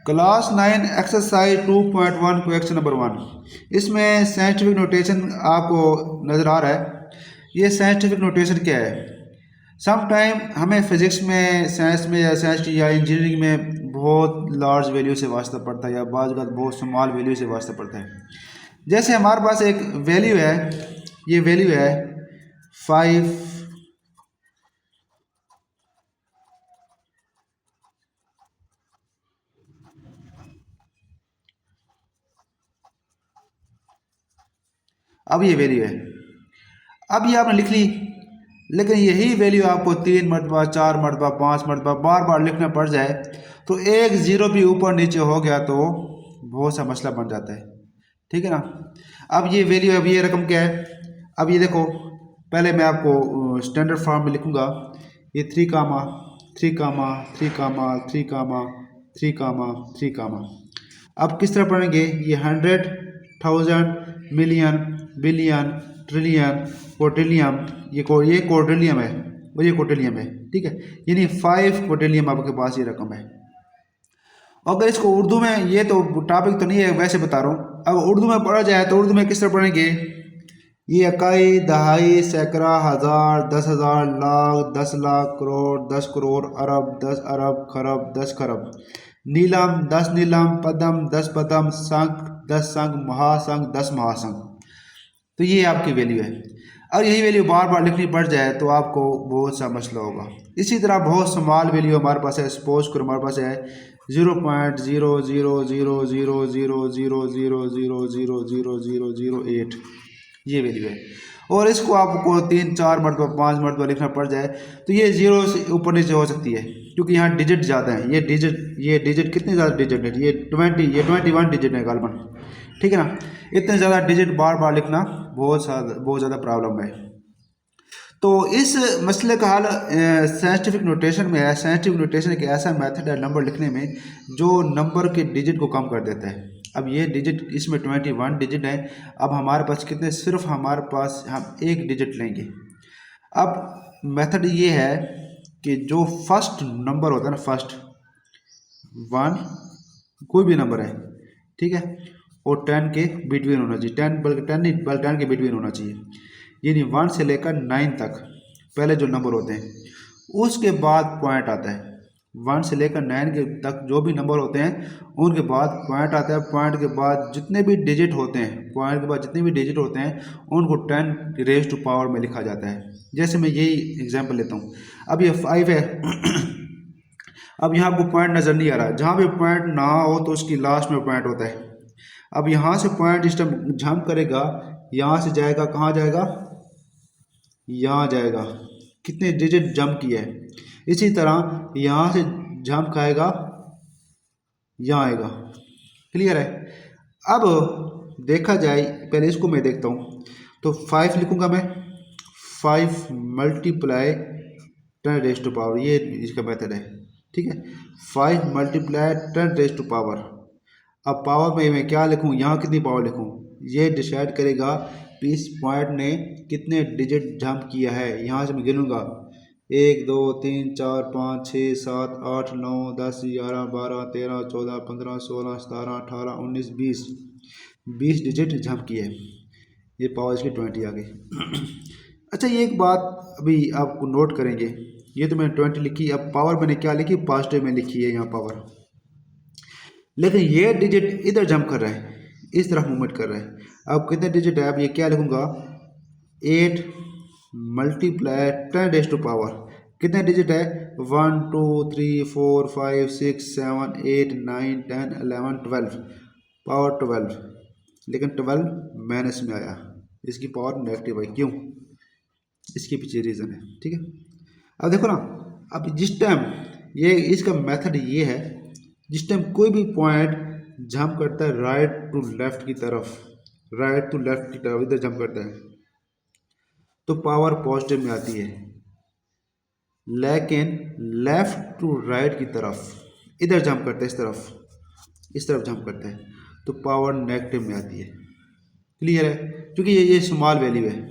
Class 9 exercise 2.1 question number 1। इसमें scientific notation आपको नज़र आ रहा है। ये साइंटिफिक नोटेशन क्या है? सम टाइम हमें फिज़िक्स में, साइंस में या साइंस या इंजीनियरिंग में बहुत लार्ज वैल्यू से वास्ता पड़ता है या बाज़ बात बहुत स्मॉल वैल्यू से वास्ता पड़ता है। जैसे हमारे पास एक वैल्यू है, ये वैल्यू है 5। अब ये वैल्यू है, अब ये आपने लिख ली, लेकिन यही वैल्यू आपको 3 मरतबा, 4 मरतबा, 5 मरतबा बार बार लिखना पड़ जाए तो एक ज़ीरो भी ऊपर नीचे हो गया तो बहुत सा मसला बन जाता है। ठीक है ना। अब ये वैल्यू, अब ये रकम क्या है? अब ये देखो, पहले मैं आपको स्टैंडर्ड फॉर्म में लिखूंगा। ये 3 कामा 3 कामा 3 कामा 3 कामा 3 कामा 3 कामा। अब किस तरह पढ़ेंगे? ये 100, 1000, मिलियन, बिलियन, ट्रिलियन, क्वाड्रिलियन, ये क्वाड्रिलियम है और ये क्वाड्रिलियम है। ठीक है, यानी 5 क्वाड्रिलियम आपके पास ये रकम है। अगर इसको उर्दू में, ये तो टॉपिक तो नहीं है, वैसे बता रहा हूँ, अब उर्दू में पढ़ा जाए तो उर्दू में किस तरह पढ़ेंगे? ये इकाई, दहाई, सैकड़ा, हज़ार, 10,000, लाख, 10 लाख, करोड़, 10 करोड़, अरब, 10 अरब, खरब, 10 खरब, नीलम, 10 नीलम, पदम, 10 पदम, संख, 10 संख, महासंख, 10 महासंख। तो ये आपकी वैल्यू है। और यही वैल्यू बार बार लिखनी पड़ जाए तो आपको बहुत सा मसला होगा। इसी तरह बहुत स्मॉल वैल्यू हमारे पास है। सपोज करो हमारे पास है 0.0000000000008, ये वैल्यू है। और इसको आपको 3, 4 मरतबा, 5 मरतबा लिखना पड़ जाए तो ये ज़ीरो से ऊपर नीचे हो सकती है, क्योंकि यहाँ डिजिट ज़्यादा है। ये डिजिट कितने ज़्यादा डिजिट है? ये 21 डिजिट है गालबन। ठीक है ना। इतने ज़्यादा डिजिट बार बार लिखना बहुत ज़्यादा प्रॉब्लम है। तो इस मसले का हल साइंटिफिक नोटेशन में है। साइंटिफिक नोटेशन एक ऐसा मेथड है नंबर लिखने में जो नंबर के डिजिट को कम कर देता है। अब ये डिजिट, इसमें 21 डिजिट है। अब हमारे पास कितने? सिर्फ हमारे पास हम एक डिजिट लेंगे। अब मेथड ये है कि जो फर्स्ट नंबर होता है ना, फर्स्ट 1 कोई भी नंबर है, ठीक है, और 10 के बिटवीन होना चाहिए। 10 बल्कि 10 नहीं, बल्कि 10 के बिटवीन होना चाहिए। यानी 1 से लेकर 9 तक पहले जो नंबर होते हैं, उसके बाद पॉइंट आता है। 1 से लेकर 9 के तक जो भी नंबर होते हैं उनके बाद पॉइंट आता है। पॉइंट के बाद जितने भी डिजिट होते हैं, पॉइंट के बाद जितने भी डिजिट होते हैं उनको 10 रेज़ टू पावर में लिखा जाता है। जैसे मैं यही एग्जाम्पल लेता हूँ। अब ये 5 है। अब यहाँ आपको पॉइंट नज़र नहीं आ रहा। जहाँ भी पॉइंट ना हो तो उसकी लास्ट में पॉइंट होता है। अब यहाँ से पॉइंट इस टाइम जंप करेगा, यहाँ से जाएगा, कहाँ जाएगा? यहाँ जाएगा। कितने डिजिट जंप किया है। इसी तरह यहाँ से जंप खाएगा, यहाँ आएगा। क्लियर है। अब देखा जाए, पहले इसको मैं देखता हूँ तो 5 लिखूँगा मैं। 5 मल्टीप्लाई 10 रेज़ टू पावर, ये इसका मेथड है। ठीक है, 5 मल्टीप्लाई 10 रेज़ टू पावर। अब पावर में मैं क्या लिखूँ? यहाँ कितनी पावर लिखूँ? ये डिसाइड करेगा कि इस पॉइंट ने कितने डिजिट जंप किया है। यहाँ से मैं गिनूँगा 1 2 3 4 5 6 7 8 9 10 11 12 13 14 15 16 17 18 19 20 डिजिट जंप किए। ये पावर इसकी 20 आ गई। अच्छा, ये एक बात अभी आपको नोट करेंगे। ये तो मैंने 20 लिखी, अब पावर मैंने क्या लिखी? पॉजिटिव में लिखी है यहाँ पावर। लेकिन ये डिजिट इधर जंप कर रहा है, इस तरफ मूवमेंट कर रहा है। अब कितने डिजिट है? अब ये क्या लिखूँगा? 8 मल्टीप्लाई 10 रेज़ टू पावर। कितने डिजिट है? 1 2 3 4 5 6 7 8 9 10 11 12, पावर 12। लेकिन 12 माइनस में आया, इसकी पावर नेगेटिव है। क्यों? इसके पीछे रीज़न है। ठीक है, अब देखो ना। अब जिस टाइम ये इसका मेथड ये है, जिस टाइम कोई भी पॉइंट जंप करता है राइट टू लेफ्ट की तरफ, राइट टू लेफ्ट की तरफ इधर जंप करता है तो पावर पॉजिटिव में आती है। लेकिन लेफ्ट टू राइट की तरफ इधर जंप करता है, इस तरफ जंप करता है तो पावर नेगेटिव में आती है। क्लियर है? क्योंकि ये स्मॉल वैल्यू है।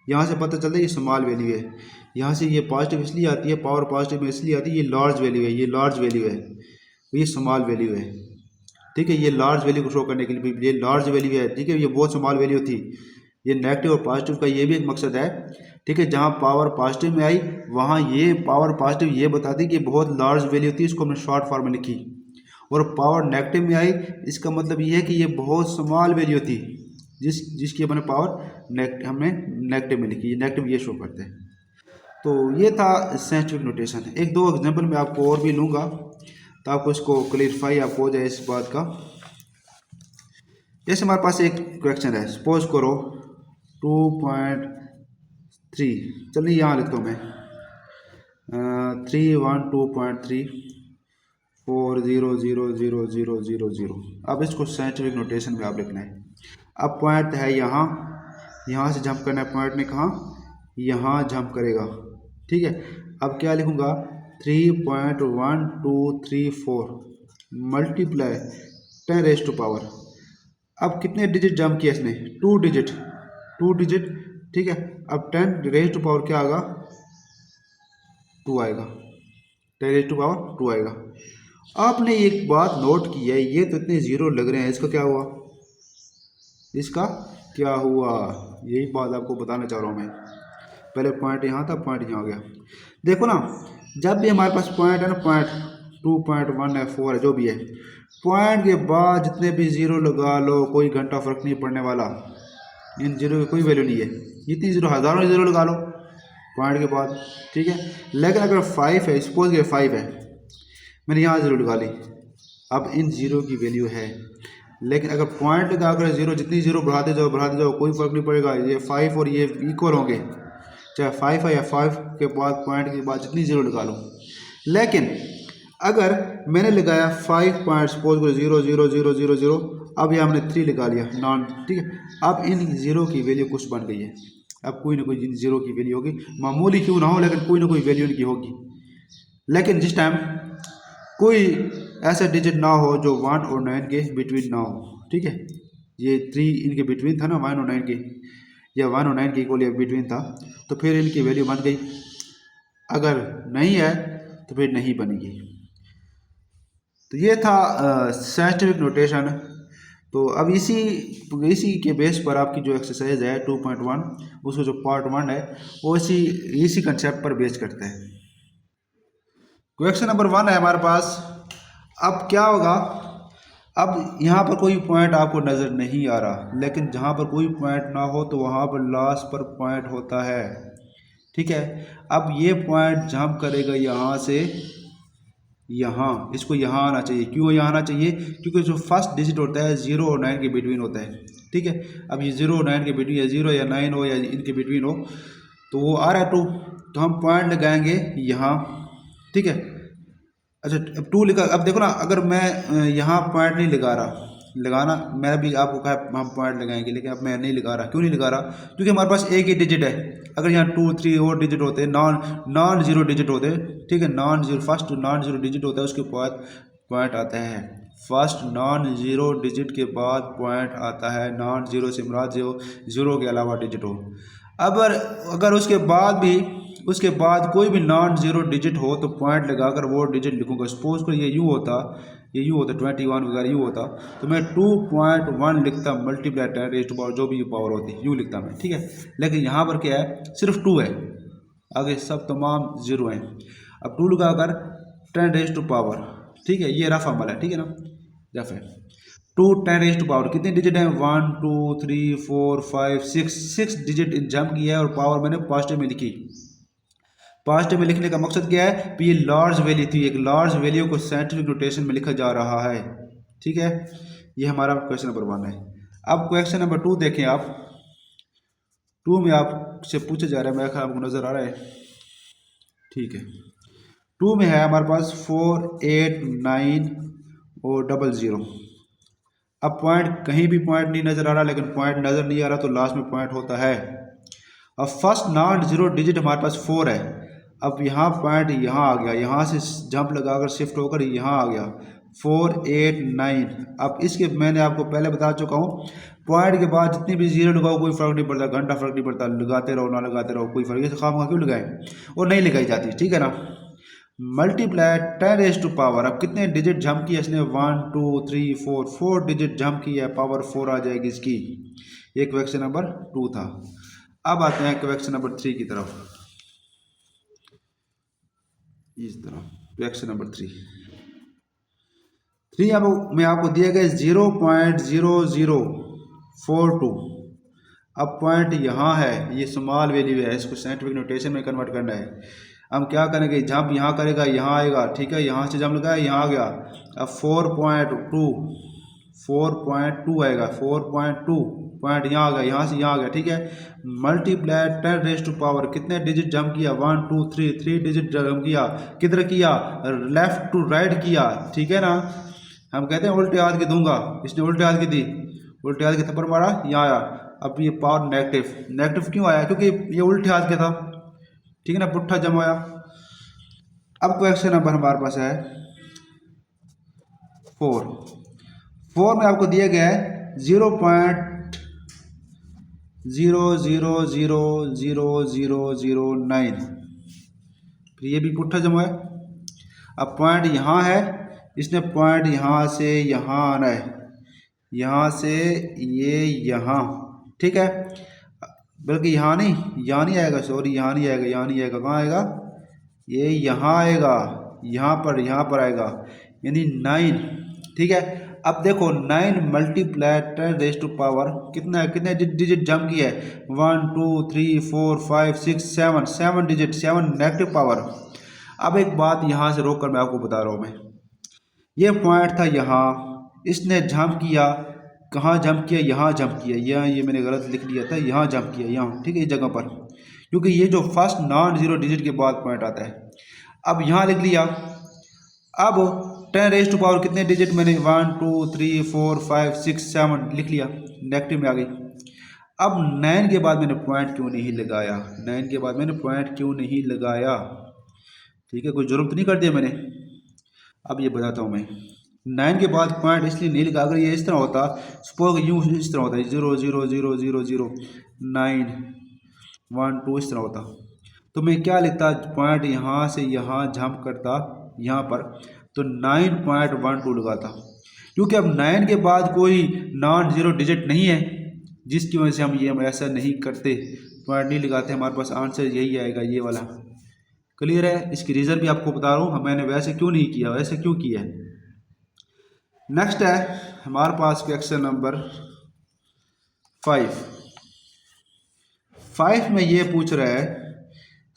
यहाँ से पता चलता है ये स्मॉल वैल्यू है। यहाँ से ये पॉजिटिव इसलिए आती है, पावर पॉजिटिव में इसलिए आती है, ये लार्ज वैल्यू है, ये लार्ज वैल्यू है। ये स्मॉल वैल्यू है, ठीक है। ये लार्ज वैल्यू को शो करने के लिए भी ये लार्ज वैल्यू है, ठीक है। ये बहुत स्मॉल वैल्यू थी। ये नेगेटिव और पॉजिटिव का ये भी एक मकसद है, ठीक है। जहाँ पावर पॉजिटिव में आई वहाँ ये पावर पॉजिटिव ये बताती कि बहुत लार्ज वैल्यू थी, इसको हमने शॉर्ट फॉर्म में लिखी। और पावर नेगेटिव में आई, इसका मतलब ये है कि ये बहुत स्मॉल वैल्यू थी, जिसकी अपने पावर हमने नेगेटिव में लिखी। ये नेगेटिव ये शो करते हैं। तो ये था साइंटिफिक नोटेशन। एक दो एग्जांपल मैं आपको और भी लूँगा तो आपको इसको क्लियरफाई आपको हो जाए इस बात का। जैसे हमारे पास एक क्वेश्चन है, सपोज करो 2.3, चलिए यहाँ लिखता हूँ मैं 312.340000000। अब इसको साइंटिफिक नोटेशन में आप लिखना है। अब पॉइंट है यहाँ, यहाँ से जंप करना है, पॉइंट ने कहाँ, यहाँ जंप करेगा, ठीक है। अब क्या लिखूँगा 3.1234 मल्टीप्लाई 10⁻⁴। अब कितने डिजिट जंप किया इसने, 2 डिजिट, ठीक है। अब 10⁻⁴ क्या आएगा, 2 आएगा, 10⁻⁴ आएगा। आपने एक बात नोट की है, ये तो इतने जीरो लग रहे हैं, इसका क्या हुआ, इसका क्या हुआ, यही बात आपको बताना चाह रहा हूँ मैं। पहले पॉइंट यहाँ था, पॉइंट यहाँ गया। देखो ना, जब भी हमारे पास पॉइंट है ना, पॉइंट 2.1 है, 4 है, जो भी है, पॉइंट के बाद जितने भी जीरो लगा लो, कोई घंटा फर्क नहीं पड़ने वाला। इन जीरो की कोई वैल्यू नहीं है, जितनी जीरो, हज़ारों जीरो लगा लो पॉइंट के बाद, ठीक है। लेकिन अगर 5 है, सपोज के 5 है, मैंने यहाँ जीरो लगा ली, अब इन जीरो की वैल्यू है। लेकिन अगर पॉइंट लगा कर जीरो, जितनी जीरो बढ़ाते जाओ कोई फ़र्क नहीं पड़ेगा। ये 5 और ये इक्वल होंगे, चाहे 5 है या 5 के बाद पॉइंट के बाद जितनी जीरो लगा लो। लेकिन अगर मैंने लगाया 5 पॉइंट, सपोज करो 0,0,0,0,0, अब यहाँ हमने 3 लगा लिया नॉन, ठीक है। अब इन जीरो की वैल्यू कुछ बन गई है, अब कोई ना कोई जीरो की वैल्यू होगी, मामूली क्यों ना हो, लेकिन कोई ना कोई वैल्यू इनकी होगी। लेकिन जिस टाइम कोई ऐसा डिजिट ना हो जो 1 और 9 के बिटवीन ना हो, ठीक है। ये 3 इनके बिटवीन था ना, 1 और 9 के, या 1 और 9 के इक्वल या बिटवीन था, तो फिर इनकी वैल्यू बन गई। अगर नहीं है तो फिर नहीं बनेगी। तो ये था साइंटिफिक नोटेशन। तो अब इसी के बेस पर आपकी जो एक्सरसाइज है 2.1, उसको जो पार्ट 1 है वो इसी कंसेप्ट पर बेस करते हैं। क्वेश्चन नंबर 1 है हमारे पास। अब क्या होगा, अब यहाँ पर कोई पॉइंट आपको नज़र नहीं आ रहा, लेकिन जहाँ पर कोई पॉइंट ना हो तो वहाँ पर लास्ट पर पॉइंट होता है, ठीक है। अब ये पॉइंट जंप करेगा यहाँ से यहाँ, इसको यहाँ आना चाहिए। क्यों यहाँ आना चाहिए, क्योंकि जो फर्स्ट डिजिट होता है 0 और 9 के बिटवीन होता है, ठीक है। अब ये 0 और 9 के बिटवीन, या 0 या 9 हो या इनके बिटवीन हो, तो वो आ रहा है 2, तो हम पॉइंट लगाएंगे यहाँ, ठीक है। अच्छा, अब 2 लिखा। अब देखो ना, अगर मैं यहाँ पॉइंट नहीं लगा रहा, लगाना मैं भी आपको कहा हम पॉइंट लगाएंगे, लेकिन अब मैं नहीं लगा रहा। क्यों नहीं लगा रहा, क्योंकि हमारे पास एक ही डिजिट है। अगर यहाँ 2, 3 और डिजिट होते, नॉन जीरो डिजिट होते, ठीक है, non zero, first non zero digit होता है, उसके बाद पॉइंट आता है। फर्स्ट नॉन जीरो डिजिट के बाद पॉइंट आता है, नॉन जीरो से मुराद जीरो के अलावा डिजिट हो। अगर उसके बाद कोई भी नॉन जीरो डिजिट हो तो पॉइंट लगाकर वो डिजिट लिखूंगा। सपोज कर ये यू होता 21 वगैरह यू होता, तो मैं 2.1 लिखता मल्टीप्लाई 10⁻⁴ जो भी पावर होती यू लिखता मैं, ठीक है। लेकिन यहाँ पर क्या है, सिर्फ 2 है, आगे सब तमाम जीरो हैं। अब 2 लगाकर 10⁻⁴, ठीक है, ये रफ अमल है, ठीक है ना, रफ है। 2 10⁻⁴ कितने डिजिट हैं, 1 2 3 4 5 6 डिजिट जंप किया है, और पावर मैंने पॉजिटिव में लिखी। पॉजिटिव में लिखने का मकसद क्या है, ये लार्ज वैल्यू थी, एक लार्ज वैल्यू को साइंटिफिक नोटेशन में लिखा जा रहा है, ठीक है। ये हमारा क्वेश्चन नंबर 1 है। अब क्वेश्चन नंबर 2 देखें आप। 2 में आपसे पूछा जा रहा है, मेरा ख्याल आपको नज़र आ रहा है, ठीक है। 2 में है हमारे पास 4 8 9 और 00। अब पॉइंट, कहीं भी पॉइंट नहीं नज़र आ रहा, लेकिन पॉइंट नज़र नहीं आ रहा तो लास्ट में पॉइंट होता है। अब फर्स्ट नॉन जीरो डिजिट हमारे पास 4 है। अब यहाँ पॉइंट यहाँ आ गया, यहाँ से जंप लगाकर शिफ्ट होकर यहाँ आ गया 4 8 9। अब इसके मैंने आपको पहले बता चुका हूँ, पॉइंट के बाद जितनी भी जीरो लगाओ कोई फ़र्क नहीं पड़ता, घंटा फ़र्क नहीं पड़ता, लगाते रहो ना लगाते रहो कोई फ़र्क, ये खाम खा क्यों लगाएं, और नहीं लगाई जाती, ठीक है ना। मल्टीप्लाई 10⁻⁴। अब कितने डिजिट जंप किया इसने, 1 2 3 4, 4 डिजिट जंप किया, पावर 4 आ जाएगी इसकी। ये क्वेश्चन नंबर 2 था। अब आते हैं क्वेश्चन नंबर 3 की तरफ। इस तरह क्वेश्चन नंबर 3 अब में आपको दिया गया 0.0042। अब पॉइंट यहाँ है, ये स्मॉल वैल्यू है, इसको साइंटिफिक नोटेशन में कन्वर्ट करना है। हम क्या करेंगे, जंप यहाँ करेगा, यहाँ आएगा, ठीक है, यहाँ से जंप लगाया, यहाँ आ गया। अब 4.2 आएगा, 4.2 पॉइंट यहाँ आ गया, यहाँ से यहाँ आ गया, ठीक है। मल्टीप्लाई 10⁻⁴, कितने डिजिट जंप किया, 1 2 3 डिजिट जंप किया। किधर किया, लेफ्ट टू राइट किया, ठीक है ना। हम कहते हैं उल्टे हाथ की दूंगा, इसने उल्टे हाथ की दी, उल्टे हाथ की थप्पड़ मारा, यहाँ आया। अब ये पावर नेगेटिव क्यों आया, क्योंकि ये उल्टे हाथ के था, ठीक है ना, पुट्ठा जमा आया। अब क्वेश्चन नंबर हमारे पास है 4 में आपको दिया गया है 0.000009। फिर ये भी पुट्ठा जमा है। अब पॉइंट यहाँ है, इसने पॉइंट यहाँ से यहाँ आना है, यहाँ से ये यहाँ, ठीक है, बल्कि यहाँ नहीं आएगा, सॉरी यहाँ नहीं आएगा, कहाँ आएगा, ये यहाँ आएगा, यहाँ पर आएगा, यानी 9, ठीक है। अब देखो 9 मल्टीप्लाई 10⁻⁴ कितने डिजिट जंप किया है, 1 2 3 4 5 6 7 डिजिट, 7 नेगेटिव पावर। अब एक बात यहाँ से रोक कर मैं आपको बता रहा हूँ, मैं ये पॉइंट था यहाँ, इसने जंप किया, कहाँ जंप किया, यहाँ जंप किया, यहाँ ये मैंने गलत लिख दिया था, यहाँ जंप किया, यहाँ, ठीक है, इस जगह पर, क्योंकि ये जो फर्स्ट नॉन जीरो डिजिट के बाद पॉइंट आता है। अब यहाँ लिख लिया। अब 10⁻⁴ कितने डिजिट, मैंने 1 2 3 4 5 6 7 लिख लिया, नेगेटिव में आ गई। अब 9 के बाद मैंने पॉइंट क्यों नहीं लगाया, ठीक है, कोई जुर्म तो नहीं कर दिया मैंने। अब ये बताता हूँ मैं, 9 के बाद पॉइंट इसलिए नहीं लगा, अगर ये इस तरह होता, सपोज यूँ इस तरह होता है, 0 0 0 0 0 9 1 2 इस तरह होता, तो मैं क्या लिखता, पॉइंट यहाँ से यहाँ जंप करता यहाँ पर, तो 9.12 लगाता, क्योंकि अब 9 के बाद कोई नॉन जीरो डिजिट नहीं है, जिसकी वजह से हम ये ऐसा नहीं करते, पॉइंट नहीं लगाते, हमारे पास आंसर यही आएगा, ये वाला। क्लियर है, इसकी रीज़न भी आपको बता रहा हूँ, मैंने वैसे क्यों नहीं किया, वैसे क्यों किया है। नेक्स्ट है हमारे पास क्वेश्चन नंबर 5 में ये पूछ रहा है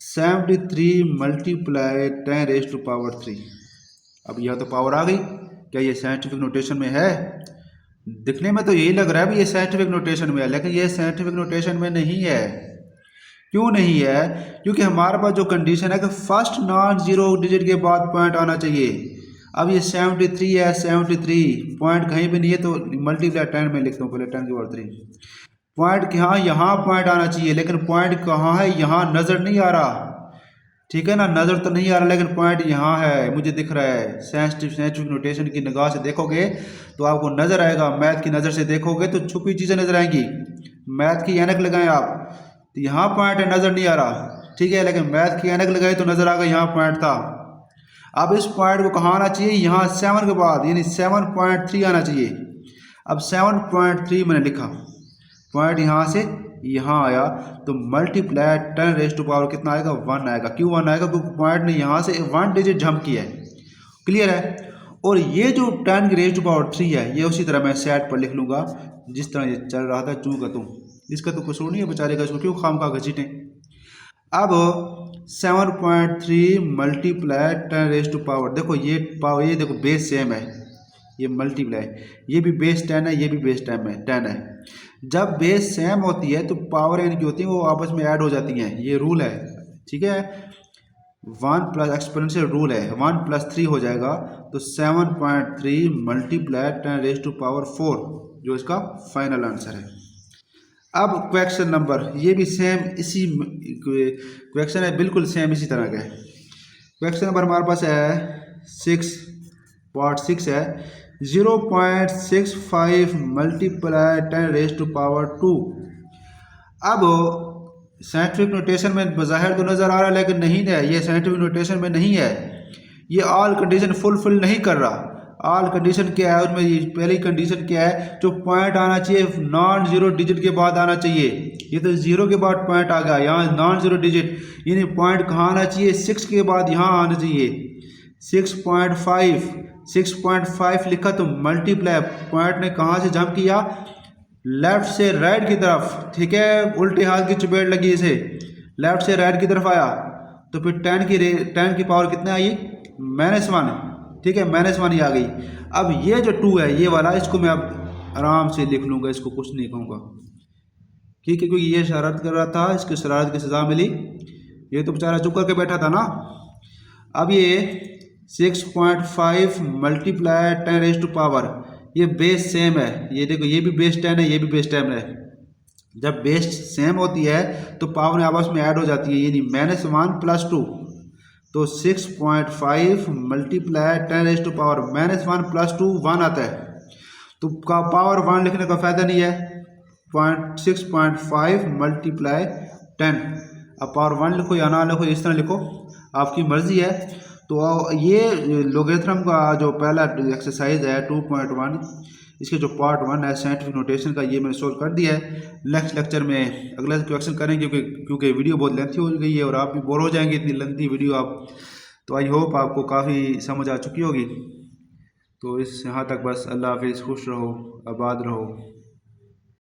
73 मल्टीप्लाई 10⁻⁴। अब यह तो पावर आ गई, क्या ये साइंटिफिक नोटेशन में है, दिखने में तो यही लग रहा है भी ये साइंटिफिक नोटेशन में है, लेकिन ये साइंटिफिक नोटेशन में नहीं है। क्यों नहीं है, क्योंकि हमारे पास जो कंडीशन है कि फर्स्ट नॉन जीरो डिजिट के बाद पॉइंट आना चाहिए। अब ये 73 है, 73 पॉइंट कहीं भी नहीं है, तो मल्टीप्लाई 10 में लिखता हूँ, पहले 10 के बाद 3 पॉइंट, यहाँ पॉइंट आना चाहिए, लेकिन पॉइंट कहाँ है, यहाँ नज़र नहीं आ रहा, ठीक है ना, नज़र तो नहीं आ रहा, लेकिन पॉइंट यहाँ है, मुझे दिख रहा है। साइंटिफिक नोटेशन की निगाह से देखोगे तो आपको नज़र आएगा, मैथ की नज़र से देखोगे तो छुपी चीज़ें नज़र आएंगी। मैथ की ऐनक लगाएं आप, तो यहाँ पॉइंट है, नज़र नहीं आ रहा, ठीक है, लेकिन मैथ की ऐनक लगाई तो नज़र आ गया, यहाँ पॉइंट था। अब इस पॉइंट को कहाँ आना चाहिए, यहाँ 7 के बाद, यानी 7.3 आना चाहिए। अब 7.3 मैंने लिखा, पॉइंट यहाँ से यहाँ आया, तो मल्टीप्लाई 10⁻⁴ कितना आएगा, 1 आएगा। क्यों 1 आएगा, क्योंकि पॉइंट ने यहाँ से 1 डिजिट जंप किया है। क्लियर है। और ये जो 10⁻³ है, ये उसी तरह मैं सेट पर लिख लूँगा जिस तरह ये चल रहा था, चूँ का तू, इसका तो कसूर नहीं है बेचारे का, इसको क्यों खाम खा घसीटें। अब 7.3 मल्टीप्लाई 10⁻⁴, देखो ये पावर, ये देखो बेस सेम है, ये मल्टीप्लाई, ये भी बेस 10 है, ये भी बेस 10 है। जब बेस सेम होती है तो पावर इनकी होती है वो आपस में ऐड हो जाती हैं, ये रूल है, ठीक है। 1 प्लस एक्सपोनेंशियल रूल है, 1 + 3 हो जाएगा, तो 7.3 मल्टीप्लाई 10⁻⁴ जो इसका फाइनल आंसर है। अब क्वेश्चन नंबर, ये भी सेम इसी क्वेश्चन है, बिल्कुल सेम इसी तरह का है। क्वेश्चन नंबर हमारे पास है 6 है 0.65 मल्टीप्लाई 10⁻²। अब साइंटिफिक नोटेशन में बज़ाहिर तो नज़र आ रहा है, लेकिन नहीं है, ये साइंटिफिक नोटेशन में नहीं है। ये ऑल कंडीशन फुलफिल नहीं कर रहा। ऑल कंडीशन क्या है उसमें, ये पहली कंडीशन क्या है, जो पॉइंट आना चाहिए नॉन जीरो डिजिट के बाद आना चाहिए। ये तो जीरो के बाद पॉइंट आ गया, यहाँ नॉन जीरो डिजिट, यानी पॉइंट कहाँ आना चाहिए, 6 के बाद यहाँ आना चाहिए। 6.5 6.5 लिखा तो मल्टीप्लाई, पॉइंट ने कहाँ से जंप किया, लेफ्ट से राइट की तरफ, ठीक है, उल्टे हाथ की चपेट लगी इसे, लेफ्ट से राइट की तरफ आया, तो फिर 10 की पावर कितने आई, -1, ठीक है, -1 ही आ गई। अब ये जो 2 है ये वाला, इसको मैं अब आराम से लिख लूँगा, इसको कुछ नहीं कहूँगा, ठीक है, क्योंकि ये शरारत कर रहा था, इसकी शरारत की सज़ा मिली, ये तो बेचारा चुप करके बैठा था ना। अब ये 6.5 मल्टीप्लाई 10⁻, ये बेस सेम है, ये देखो ये भी बेस 10 है, ये भी बेस 10 है। जब बेस सेम होती है तो पावर आपस में ऐड हो जाती है, यानी -1 + 2, तो 6.5 मल्टीप्लाई 10⁻, -1 + 2 1 आता है, तो का पावर 1 लिखने का फ़ायदा नहीं है। 6.5 मल्टीप्लाई 10, अब पावर 1 लिखो या ना लिखो, इस तरह लिखो, आपकी मर्ज़ी है। तो ये लोगरिथम का जो पहला एक्सरसाइज है 2.1, इसके जो पार्ट 1 है साइंटिफिक नोटेशन का, ये मैंने सोल्व कर दिया है। नेक्स्ट लेक्चर में अगला क्वेश्चन करेंगे, क्योंकि वीडियो बहुत लेंथी हो गई है और आप भी बोर हो जाएंगे इतनी लेंथी वीडियो आप। तो आई होप आपको काफ़ी समझ आ चुकी होगी। तो इस यहाँ तक बस, अल्लाह हाफिज़, खुश रहो, आबाद रहो।